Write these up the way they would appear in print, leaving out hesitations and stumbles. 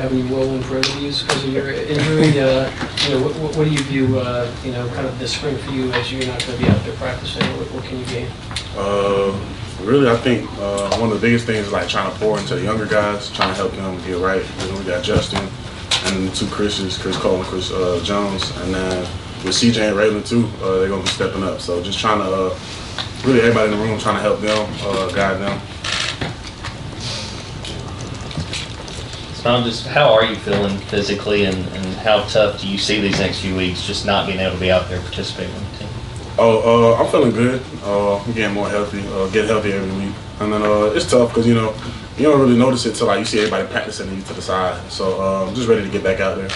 have any whirlwind for interviews because of your injury? What do you view, kind of this spring for you as you're not going to be out there practicing? What can you gain? Really, I think one of the biggest things is like trying to pour into the younger guys, trying to help them get right. We got Justin and the two Chris's, Chris Cole and Chris Jones, and then with CJ and Raylan too, they're going to be stepping up. So just trying to, really everybody in the room trying to help them, guide them. Smael, just how are you feeling physically, and how tough do you see these next few weeks just not being able to be out there participating in the team? I'm feeling good. I'm getting more healthy, get healthy every week. And then it's tough because, you don't really notice it till like you see everybody practicing you to the side. So I'm just ready to get back out there.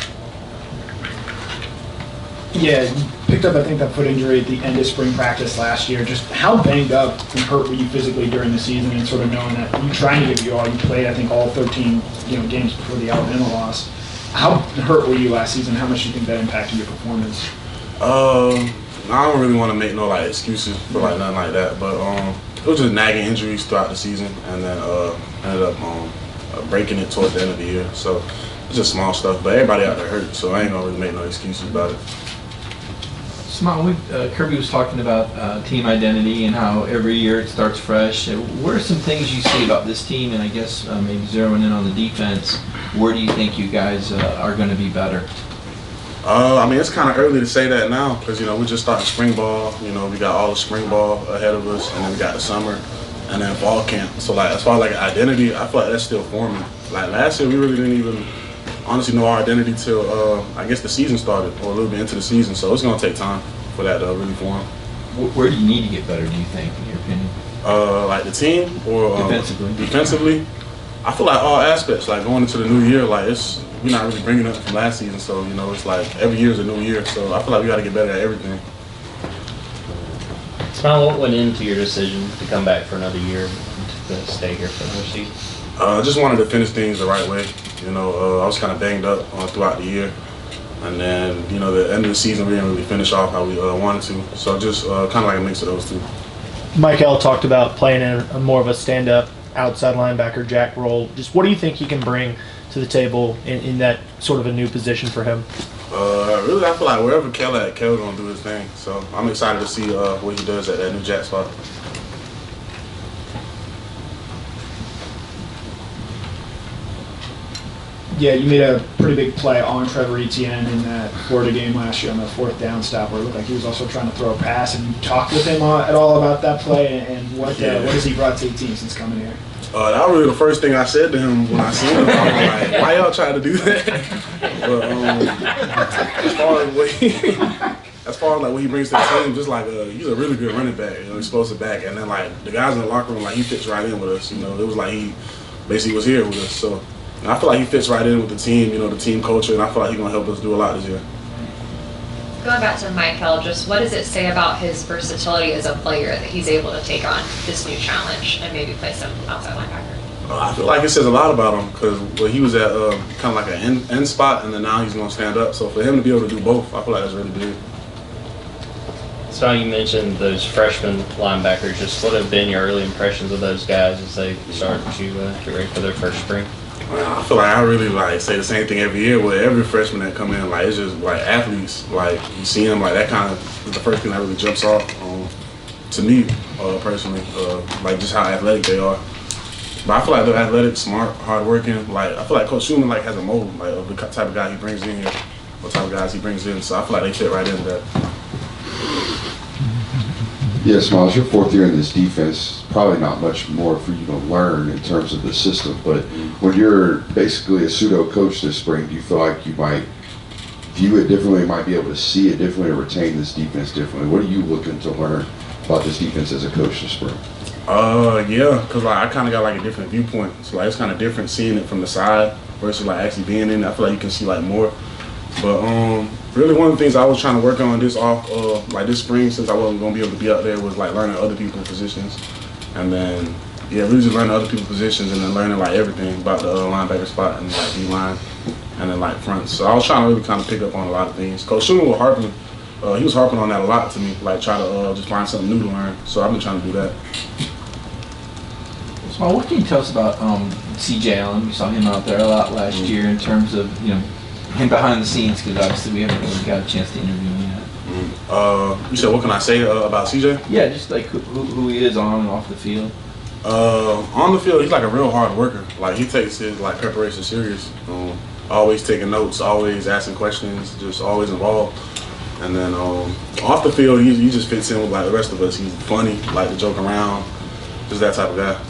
Yeah, you picked up, I think, that foot injury at the end of spring practice last year. Just how banged up and hurt were you physically during the season, and sort of knowing that you trying to give you all, you played, I think, all 13 games before the Alabama loss. How hurt were you last season? How much do you think that impacted your performance? I don't really want to make no like excuses for like nothing like that, but it was just nagging injuries throughout the season, and then ended up breaking it towards the end of the year. So it's just small stuff, but everybody out there hurt, so I ain't gonna really make no excuses about it. Smael, Kirby was talking about team identity and how every year it starts fresh. What are some things you see about this team, and I guess maybe zeroing in on the defense, where do you think you guys are going to be better? I mean, it's kind of early to say that now because, we just started spring ball. We got all the spring ball ahead of us, and then we got the summer and then fall camp. So, like, as far as, like, identity, I feel like that's still forming. Like, last year, we really didn't even honestly know our identity till, I guess, the season started or a little bit into the season. So it's going to take time for that to really form. Where do you need to get better, do you think, in your opinion? Like the team or defensively? I feel like all aspects, like going into the new year, like we're not really bringing nothing from last season. So, it's like every year is a new year. So I feel like we got to get better at everything. Smael, what went into your decision to come back for another year and to stay here for another season? I just wanted to finish things the right way. I was kind of banged up throughout the year. And then, the end of the season, we didn't really finish off how we wanted to. So just kind of like a mix of those two. Michael talked about playing in a more of a stand-up outside linebacker jack role. Just what do you think he can bring to the table in that sort of a new position for him? Really, I feel like wherever Kel at, Kel's going to do his thing. So I'm excited to see what he does at that new jack spot. Yeah, you made a pretty big play on Trevor Etienne in that Florida game last year on the fourth down stop where it looked like he was also trying to throw a pass. And you talked with him at all about that play and what has he brought to the team since coming here? That was really the first thing I said to him when I seen him. I was like, why y'all trying to do that? But as far as like what he brings to the team, just like he's a really good running back, explosive back. And then like the guys in the locker room, like he fits right in with us. It was like he basically was here with us. So. And I feel like he fits right in with the team, the team culture, and I feel like he's going to help us do a lot this year. Going back to Michael, just what does it say about his versatility as a player that he's able to take on this new challenge and maybe play some outside linebacker? I feel like it says a lot about him because he was at kind of like an end spot, and then now he's going to stand up. So for him to be able to do both, I feel like that's really big. So you mentioned those freshman linebackers. Just what have been your early impressions of those guys as they start to get ready for their first spring? I feel like I really say the same thing every year with every freshman that come in. Like it's just like athletes. Like you see them, like that kind of is the first thing that really jumps off to me personally. Like just how athletic they are. But I feel like they're athletic, smart, hardworking. Like I feel like Coach Schumann has a mold of the type of guy he brings in here, what type of guys he brings in. So I feel like they fit right into that. Yeah, Smael, it's your fourth year in this defense. Probably not much more for you to learn in terms of the system, but when you're basically a pseudo coach this spring, do you feel like you might view it differently, might be able to see it differently, or retain this defense differently? What are you looking to learn about this defense as a coach this spring? Yeah, because I kind of got a different viewpoint. So it's kind of different seeing it from the side versus actually being in it. I feel like you can see more. But really one of the things I was trying to work on this spring, since I wasn't going to be able to be out there, was learning other people's positions. And then, really just learning other people's positions and then learning everything about the linebacker spot and D-line and then front. So I was trying to really kind of pick up on a lot of things. Coach Schumann was harping on that a lot to me, try to just find something new to learn. So I've been trying to do that. So what can you tell us about CJ Allen? We saw him out there a lot last year in terms of him behind the scenes, because obviously we haven't really got a chance to interview him yet. You said what can I say about CJ? Yeah, just like who he is on and off the field. On the field, he's like a real hard worker. Like he takes his like preparation serious. Always taking notes, always asking questions, just always involved. And then off the field, he just fits in with like the rest of us. He's funny, like to joke around, just that type of guy.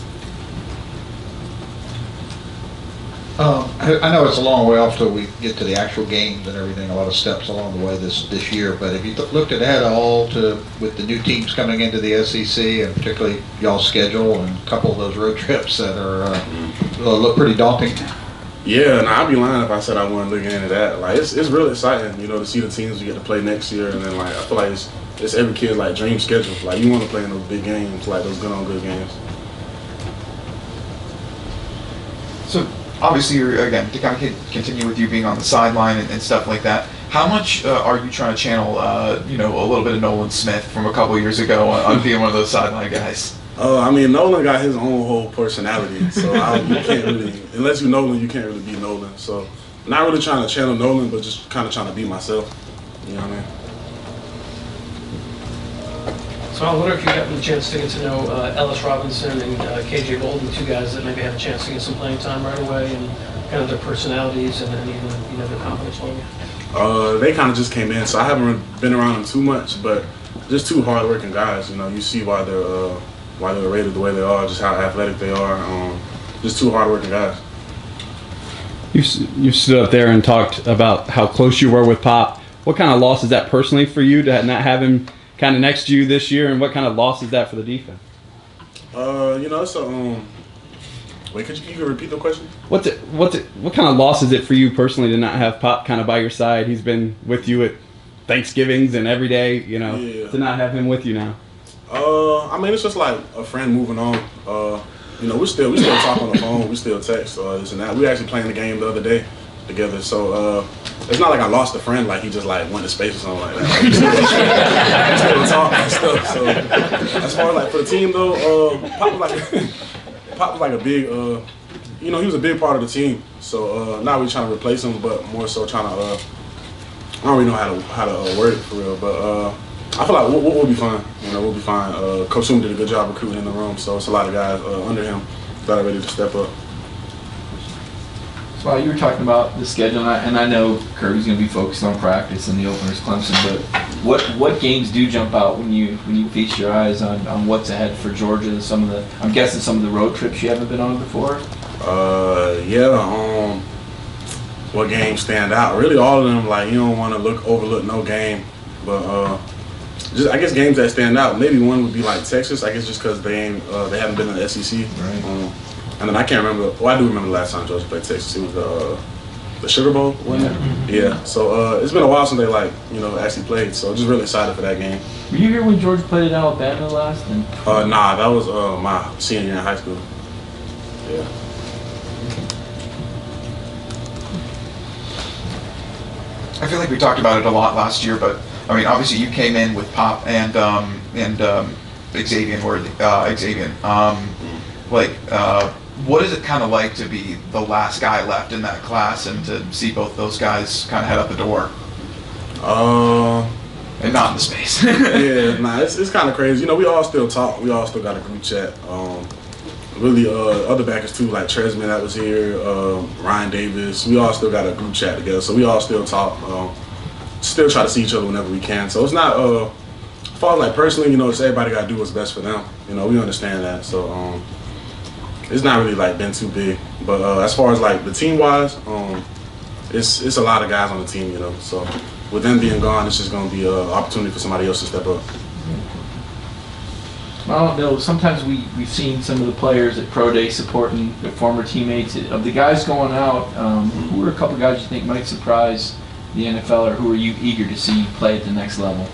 I know it's a long way off till we get to the actual games and everything, a lot of steps along the way this year, but have you looked ahead at all with the new teams coming into the SEC, and particularly y'all's schedule and a couple of those road trips that are look pretty daunting? Yeah, and I'd be lying if I said I wasn't looking into that. Like it's really exciting, to see the teams we get to play next year, and then like I feel like it's every kid's like dream schedule. Like you want to play in those big games, like those good games. So obviously, again, to kind of continue with you being on the sideline and stuff like that, how much are you trying to channel, a little bit of Nolan Smith from a couple years ago on being one of those sideline guys? I mean, Nolan got his own whole personality, so you can't really, unless you're Nolan, you can't really be Nolan. So, not really trying to channel Nolan, but just kind of trying to be myself. You know what I mean? So I wonder if you got the chance to get to know Ellis Robinson and KJ Golden, two guys that maybe had a chance to get some playing time right away, and kind of their personalities and even their confidence level. They kind of just came in, so I haven't been around them too much, but just two hard-working guys. You see why they're rated the way they are, just how athletic they are. Just two hard-working guys. You stood up there and talked about how close you were with Pop. What kind of loss is that personally for you to not have him kind of next to you this year, and what kind of loss is that for the defense? It's a wait, could you repeat the question? What kind of loss is it for you personally to not have Pop kind of by your side? He's been with you at Thanksgivings and every day, Yeah. To not have him with you now. I mean, it's just like a friend moving on. We still talk on the phone, we still text, this and that. We actually playing the game the other day together, so it's not like I lost a friend, like he just like went to space or something like that. We still talk and stuff. So as far as like for the team though, Pop was like a big, he was a big part of the team. So not really trying to replace him, but more so trying to, I don't really know how to word it for real, but I feel like we'll be fine. We'll be fine. Coach Zoom did a good job recruiting in the room, so it's a lot of guys under him that are ready to step up. So you were talking about the schedule, and I know Kirby's going to be focused on practice and the openers Clemson, but what games do jump out when you feast your eyes on what's ahead for Georgia? I'm guessing some of the road trips you haven't been on before. What games stand out? Really, all of them. Like you don't want to overlook no game, but just I guess games that stand out. Maybe one would be like Texas. I guess just because they haven't been in the SEC. Right. And then I can't remember. Well, I do remember the last time Georgia played Texas. It was the Sugar Bowl, wasn't it? Yeah. So it's been a while since they actually played. So just really excited for that game. Were you here when Georgia played at Alabama last? Nah, that was my senior year in high school. Yeah. I feel like we talked about it a lot last year, but I mean, obviously you came in with Pop and Xavier. What is it kind of like to be the last guy left in that class and to see both those guys kind of head out the door? And not in the space. Yeah, it's kind of crazy. We all still talk. We all still got a group chat. Other backers too, like Tresman that was here, Ryan Davis. We all still got a group chat together, so we all still talk. Still try to see each other whenever we can. So it's not, as far as like personally, it's everybody got to do what's best for them. We understand that. So it's not really like been too big. But as far as like the team wise, it's a lot of guys on the team. So with them being gone, it's just going to be an opportunity for somebody else to step up. I don't know. Sometimes we've seen some of the players at Pro Day supporting their former teammates. Of the guys going out, who are a couple guys you think might surprise the NFL, or who are you eager to see play at the next level?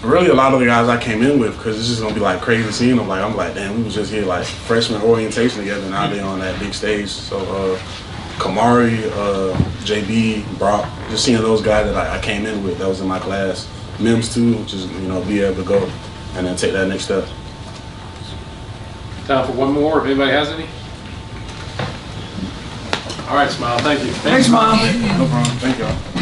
Really, a lot of the guys I came in with, because it's just gonna be like crazy seeing them. Like I'm like, damn, we was just here like freshman orientation together, now they're on that big stage. So Kamari, JB, Brock, just seeing those guys that I came in with, that was in my class. Mims too, just be able to go and then take that next step. Time for one more, if anybody has any. All right, Smael, thank you. Thanks, Mom. No problem. Thank y'all.